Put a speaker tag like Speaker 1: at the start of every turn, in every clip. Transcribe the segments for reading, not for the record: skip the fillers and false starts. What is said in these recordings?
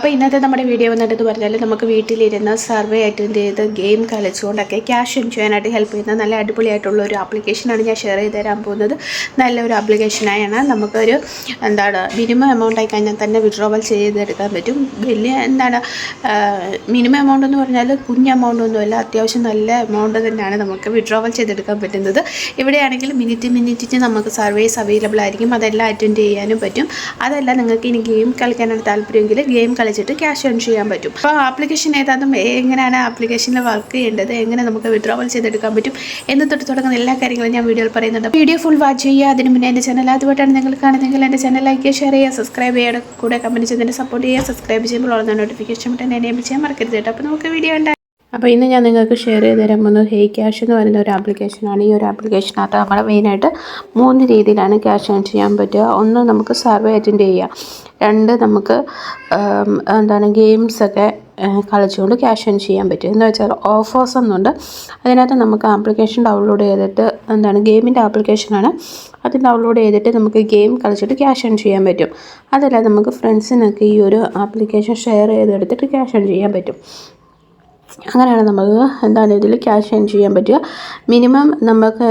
Speaker 1: അപ്പോൾ ഇന്നത്തെ നമ്മുടെ വീഡിയോ വന്നിട്ട് പറഞ്ഞാൽ നമുക്ക് വീട്ടിലിരുന്ന് സർവേ അറ്റൻഡ് ചെയ്ത് ഗെയിം കളിച്ചുകൊണ്ടൊക്കെ ക്യാഷ് ഏൺ ചെയ്യാനായിട്ട് ഹെൽപ്പ് ചെയ്യുന്ന നല്ല അടിപൊളിയായിട്ടുള്ള ഒരു ആപ്ലിക്കേഷനാണ് ഞാൻ ഷെയർ ചെയ്ത് തരാൻ പോകുന്നത്. നല്ലൊരു ആപ്ലിക്കേഷനായാണ്. നമുക്കൊരു മിനിമം എമൗണ്ട് ആയി കഴിഞ്ഞാൽ തന്നെ വിഡ്രോവൽ ചെയ്തെടുക്കാൻ പറ്റും. വലിയ മിനിമം എമൗണ്ട് എന്ന് പറഞ്ഞാൽ കുഞ്ഞ് എമൗണ്ട് ഒന്നുമല്ല, അത്യാവശ്യം നല്ല എമൗണ്ട് തന്നെയാണ് നമുക്ക് വിഡ്രോവൽ ചെയ്തെടുക്കാൻ പറ്റുന്നത്. ഇവിടെയാണെങ്കിൽ മിനിറ്റിന് നമുക്ക് സർവേസ് അവൈലബിൾ ആയിരിക്കും. അതെല്ലാം അറ്റൻഡ് ചെയ്യാനും പറ്റും. അതല്ല നിങ്ങൾക്ക് ഇനി ഗെയിം കളിക്കാനാണ് താല്പര്യമെങ്കിൽ ഗെയിം കളിച്ചിട്ട് ക്യാഷ് ഏൺ ചെയ്യാൻ പറ്റും. അപ്പോൾ ആപ്ലിക്കേഷൻ ഏതാണെന്നും എങ്ങനെയാണ് ആപ്ലിക്കേഷനിൽ വർക്ക് ചെയ്യേണ്ടത്, എങ്ങനെ നമുക്ക് വിഡ്രോവൽ ചെയ്തെടുക്കാൻ പറ്റും എന്ന് തൊട്ട് തുടങ്ങുന്ന എല്ലാ കാര്യങ്ങളും ഞാൻ വീഡിയോയിൽ പറയുന്നുണ്ട്. വീഡിയോ ഫുൾ വാച്ച് ചെയ്യുക. അതിന് മുന്നേ എൻ്റെ ചാനൽ ആദ്യമായിട്ടാണ് നിങ്ങൾ കാണുന്നതെങ്കിൽ എൻ്റെ ചാനൽ ലൈക്ക് ചെയ്യുക, ഷെയർ ചെയ്യുക, സബ്സ്ക്രൈബ് ചെയ്യുക, കൂടെ കമൻറ്റ് ചെയ്തതിന് സപ്പോർട്ട് ചെയ്യുക. സബ്സ്ക്രൈബ് ചെയ്യുമ്പോൾ ഉള്ള നോട്ടിഫിക്കേഷൻ ബട്ടൺ എനേബിൾ ചെയ്യാൻ മറക്കരുത് കേട്ടോ. അപ്പോൾ നമുക്ക് വീഡിയോ ഉണ്ട്. അപ്പോൾ ഇന്ന് ഞാൻ നിങ്ങൾക്ക് ഷെയർ ചെയ്ത് തരാൻ പോകുന്നത് ഹേ ക്യാഷ് എന്ന് പറയുന്ന ഒരു ആപ്ലിക്കേഷനാണ്. ഈ ഒരു ആപ്ലിക്കേഷനകത്ത് നമ്മൾ മെയിനായിട്ട് 3 രീതിയിലാണ് ക്യാഷ് ഏൺ ചെയ്യാൻ പറ്റുക. ഒന്ന്, നമുക്ക് സർവേ അറ്റൻഡ് ചെയ്യാം. 2, നമുക്ക് ഗെയിംസൊക്കെ കളിച്ചുകൊണ്ട് ക്യാഷ് ഏൺ ചെയ്യാൻ പറ്റും. എന്ന് വെച്ചാൽ ഓഫേഴ്സ് ഒന്നുണ്ട്. അതിനകത്ത് നമുക്ക് ആപ്ലിക്കേഷൻ ഡൗൺലോഡ് ചെയ്തിട്ട് ഗെയിമിൻ്റെ ആപ്ലിക്കേഷനാണ്. അത് ഡൗൺലോഡ് ചെയ്തിട്ട് നമുക്ക് ഗെയിം കളിച്ചിട്ട് ക്യാഷ് ഏൺ ചെയ്യാൻ പറ്റും. അതല്ല, നമുക്ക് ഫ്രണ്ട്സിനൊക്കെ ഈ ഒരു ആപ്ലിക്കേഷൻ ഷെയർ ചെയ്തെടുത്തിട്ട് ക്യാഷ് ഏൺ ചെയ്യാൻ പറ്റും. അങ്ങനെയാണ് നമുക്ക് ഇതിൽ ക്യാഷ് ഏൺ ചെയ്യാൻ പറ്റുക. മിനിമം നമുക്ക്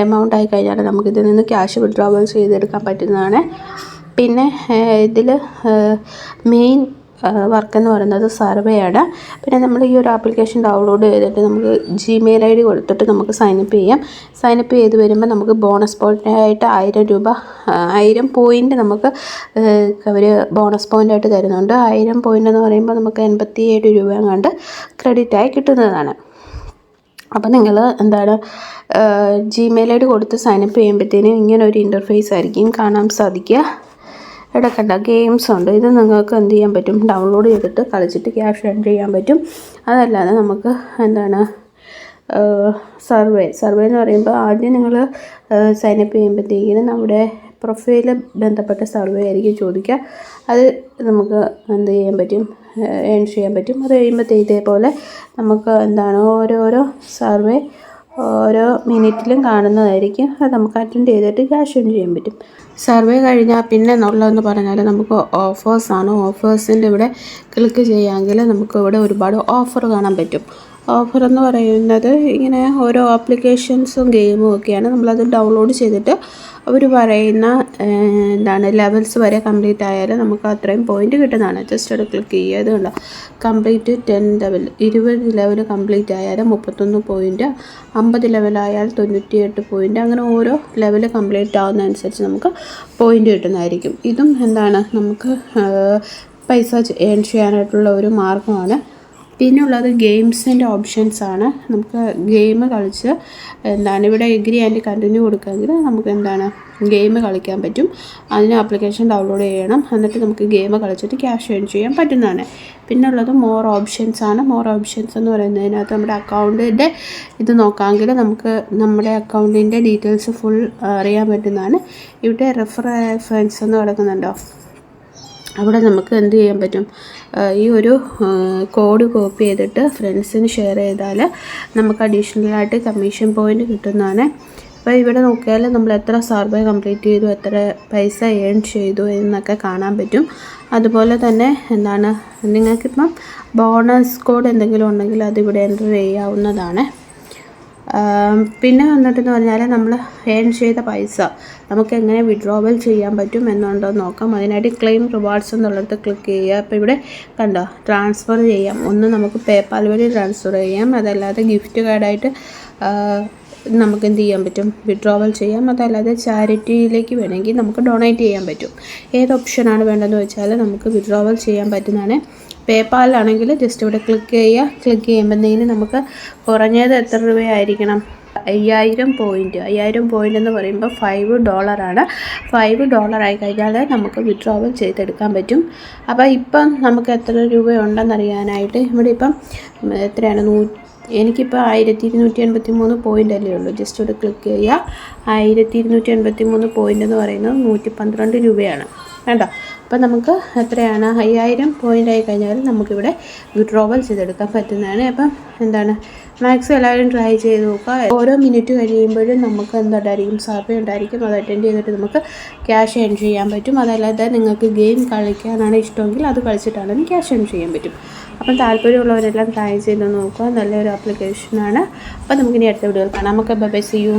Speaker 1: എമൗണ്ട് ആയി കഴിഞ്ഞാൽ നമുക്കിതിൽ നിന്ന് ക്യാഷ് വിഡ്രോവൽ ചെയ്തെടുക്കാൻ പറ്റുന്നതാണ്. പിന്നെ ഇതിൽ മെയിൻ വർക്ക് എന്ന് പറയുന്നത് സർവേ ആണ്. പിന്നെ നമ്മൾ ഈ ഒരു ആപ്ലിക്കേഷൻ ഡൗൺലോഡ് ചെയ്തിട്ട് നമുക്ക് Gmail ID കൊടുത്തിട്ട് നമുക്ക് സൈനപ്പ് ചെയ്യാം. സൈനപ്പ് ചെയ്ത് വരുമ്പോൾ നമുക്ക് ബോണസ് പോയിൻ്റായിട്ട് 1000 രൂപ 1000 പോയിൻ്റ് നമുക്ക് അവർ ബോണസ് പോയിൻ്റായിട്ട് തരുന്നുണ്ട്. 1000 പോയിൻ്റ് എന്ന് പറയുമ്പോൾ നമുക്ക് 87 രൂപ കണ്ട് ക്രെഡിറ്റായി കിട്ടുന്നതാണ്. അപ്പോൾ നിങ്ങൾ Gmail ID കൊടുത്ത് സൈനപ്പ് ചെയ്യുമ്പോഴത്തേനും ഇങ്ങനൊരു ഇൻ്റർഫേസ് ആയിരിക്കും കാണാൻ സാധിക്കുക. ഇവിടെ കണ്ട ഗെയിംസ് ഉണ്ട്. ഇത് നിങ്ങൾക്ക് എന്ത് ചെയ്യാൻ പറ്റും, ഡൗൺലോഡ് ചെയ്തിട്ട് കളിച്ചിട്ട് ക്യാഷ് ഏൺ ചെയ്യാൻ പറ്റും. അതല്ലാതെ നമുക്ക് സർവേ എന്ന് പറയുമ്പോൾ ആദ്യം നിങ്ങൾ സൈനപ്പ് ചെയ്യുമ്പോഴത്തേക്കിനും നമ്മുടെ പ്രൊഫൈല് ബന്ധപ്പെട്ട സർവേ ആയിരിക്കും ചോദിക്കുക. അത് നമുക്ക് എന്ത് ചെയ്യാൻ പറ്റും, ഏൺ ചെയ്യാൻ പറ്റും. അത് കഴിയുമ്പോഴത്തേക്ക് ഇതേപോലെ നമുക്ക് ഓരോരോ സർവേ ഓരോ മിനിറ്റിലും കാണുന്നതായിരിക്കും. അത് നമുക്ക് അറ്റൻഡ് ചെയ്തിട്ട് ക്യാഷ് ഏൺ ചെയ്യാൻ പറ്റും. സർവേ കഴിഞ്ഞാൽ പിന്നെ എന്നുള്ളതെന്ന് പറഞ്ഞാൽ നമുക്ക് ഓഫേഴ്സാണ്. ഓഫേഴ്സിൻ്റെ ഇവിടെ ക്ലിക്ക് ചെയ്യാമെങ്കിൽ നമുക്ക് ഇവിടെ ഒരുപാട് ഓഫർ കാണാൻ പറ്റും. ഓഫർ എന്ന് പറയുന്നത് ഇങ്ങനെ ഓരോ ആപ്ലിക്കേഷൻസും ഗെയിമും ഒക്കെയാണ്. നമ്മളത് ഡൗൺലോഡ് ചെയ്തിട്ട് അവർ പറയുന്ന ലെവൽസ് വരെ കംപ്ലീറ്റ് ആയാൽ നമുക്ക് അത്രയും പോയിൻ്റ് കിട്ടുന്നതാണ്. ജസ്റ്റ് അവിടെ ക്ലിക്ക് ചെയ്യുക. ഇത് കണ്ടോ, കംപ്ലീറ്റ് 10 ലെവൽ 20 ലെവൽ കംപ്ലീറ്റ് ആയാൽ 31 പോയിൻ്റ്, 50 ലെവലായാൽ 98 പോയിൻ്റ്. അങ്ങനെ ഓരോ ലെവൽ കംപ്ലീറ്റ് ആവുന്നതനുസരിച്ച് നമുക്ക് പോയിൻ്റ് കിട്ടുന്നതായിരിക്കും. ഇതും നമുക്ക് പൈസ ഏൺ ചെയ്യാനായിട്ടുള്ള ഒരു മാർഗ്ഗമാണ്. പിന്നെ ഉള്ളത് ഗെയിംസിൻ്റെ ഓപ്ഷൻസാണ്. നമുക്ക് ഗെയിം കളിച്ച് ഇവിടെ എഗ്രി ആൻഡ് കണ്ടിന്യൂ കൊടുക്കുകയെങ്കിൽ നമുക്ക് ഗെയിം കളിക്കാൻ പറ്റും. അതിന് ആപ്ലിക്കേഷൻ ഡൗൺലോഡ് ചെയ്യണം. എന്നിട്ട് നമുക്ക് ഗെയിം കളിച്ചിട്ട് ക്യാഷ് ഏൺ ചെയ്യാൻ പറ്റുന്നതാണ്. പിന്നെ ഉള്ളത് മോർ ഓപ്ഷൻസാണ്. മോർ ഓപ്ഷൻസ് എന്ന് പറയുന്നതിനകത്ത് നമ്മുടെ അക്കൗണ്ടിൻ്റെ ഇത് നോക്കാമെങ്കിൽ നമുക്ക് നമ്മുടെ അക്കൗണ്ടിൻ്റെ ഡീറ്റെയിൽസ് ഫുൾ അറിയാൻ പറ്റുന്നതാണ്. ഇവിടെ റെഫർ ഫ്രണ്ട്സ് എന്ന് കിടക്കുന്നുണ്ടോ, അവിടെ നമുക്ക് എന്ത് ചെയ്യാൻ പറ്റും, ഈ ഒരു കോഡ് കോപ്പി ചെയ്തിട്ട് ഫ്രണ്ട്സിന് ഷെയർ ചെയ്താൽ നമുക്ക് അഡീഷണലായിട്ട് കമ്മീഷൻ പോയിൻ്റ് കിട്ടുന്നതാണ്. അപ്പോൾ ഇവിടെ നോക്കിയാൽ നമ്മൾ എത്ര സർവേ കംപ്ലീറ്റ് ചെയ്തു, എത്ര പൈസ ഏൺ ചെയ്തു എന്നൊക്കെ കാണാൻ പറ്റും. അതുപോലെ തന്നെ നിങ്ങൾക്കിപ്പം ബോണസ് കോഡ് എന്തെങ്കിലും ഉണ്ടെങ്കിൽ അതിവിടെ എൻ്റർ ചെയ്യാവുന്നതാണ്. പിന്നെ വന്നിട്ടെന്ന് പറഞ്ഞാൽ നമ്മൾ ഏൺ ചെയ്ത പൈസ നമുക്ക് എങ്ങനെ വിഡ്രോവൽ ചെയ്യാൻ പറ്റും എന്നുണ്ടോ നോക്കാം. അതിനായിട്ട് ക്ലെയിം റിവാർഡ്സ് എന്നുള്ളത് ക്ലിക്ക് ചെയ്യുക. അപ്പോൾ ഇവിടെ കണ്ടോ, ട്രാൻസ്ഫർ ചെയ്യാം. ഒന്ന് നമുക്ക് പേപ്പാൽ വഴി ട്രാൻസ്ഫർ ചെയ്യാം. അതല്ലാതെ ഗിഫ്റ്റ് കാർഡായിട്ട് നമുക്ക് എന്ത് ചെയ്യാൻ പറ്റും, വിഡ്രോവൽ ചെയ്യാം. അതല്ലാതെ ചാരിറ്റിയിലേക്ക് വേണമെങ്കിൽ നമുക്ക് ഡൊണേറ്റ് ചെയ്യാൻ പറ്റും. ഏത് ഓപ്ഷനാണ് വേണ്ടതെന്ന് വെച്ചാൽ നമുക്ക് വിഡ്രോവൽ ചെയ്യാൻ പറ്റുന്നതാണ്. പേപ്പാലാണെങ്കിൽ ജസ്റ്റ് ഇവിടെ ക്ലിക്ക് ചെയ്യുക. ക്ലിക്ക് ചെയ്യുമ്പോഴത്തേന് നമുക്ക് കുറഞ്ഞത് എത്ര രൂപയായിരിക്കണം, 5000 പോയിൻ്റ്. 5000 പോയിൻ്റ് എന്ന് പറയുമ്പോൾ $5. $5 ആയി കഴിഞ്ഞാൽ നമുക്ക് വിഡ്രോവൽ ചെയ്തെടുക്കാൻ പറ്റും. അപ്പോൾ ഇപ്പം നമുക്ക് എത്ര രൂപയുണ്ടെന്നറിയാനായിട്ട് ഇവിടെ ഇപ്പം എത്രയാണ്, എനിക്കിപ്പോൾ 1283 പോയിൻ്റ് അല്ലേ ഉള്ളൂ. ജസ്റ്റ് ഇവിടെ ക്ലിക്ക് ചെയ്യുക. 1283 പോയിൻ്റ് എന്ന് പറയുന്നത് 112 രൂപയാണ്. വേണ്ട. അപ്പോൾ നമുക്ക് എത്രയാണ് 5000 പോയിൻ്റ് ആയി കഴിഞ്ഞാൽ നമുക്കിവിടെ വിഡ്രോവൽ ചെയ്തെടുക്കാൻ പറ്റുന്നതാണ്. അപ്പം എന്താണ് മാക്സിമം എല്ലാവരും ട്രൈ ചെയ്ത് നോക്കുക. ഓരോ മിനിറ്റ് കഴിയുമ്പോഴും നമുക്ക് എന്തുണ്ടായിരിക്കും, സർവേ ഉണ്ടായിരിക്കും. അത് അറ്റൻഡ് ചെയ്തിട്ട് നമുക്ക് ക്യാഷ് ഏൺ ചെയ്യാൻ പറ്റും. അതല്ലാതെ നിങ്ങൾക്ക് ഗെയിം കളിക്കാനാണ് ഇഷ്ടമെങ്കിൽ അത് കളിച്ചിട്ടാണെങ്കിലും ക്യാഷ് ഏൺ ചെയ്യാൻ പറ്റും. അപ്പം താല്പര്യമുള്ളവരെല്ലാം ട്രൈ ചെയ്ത് നോക്കുക. നല്ലൊരു ആപ്ലിക്കേഷനാണ്. അപ്പോൾ നമുക്കിനി അടുത്ത വീഡിയോയിൽ കാണാം. നമുക്ക് ബൈ ബൈ, സീ യു.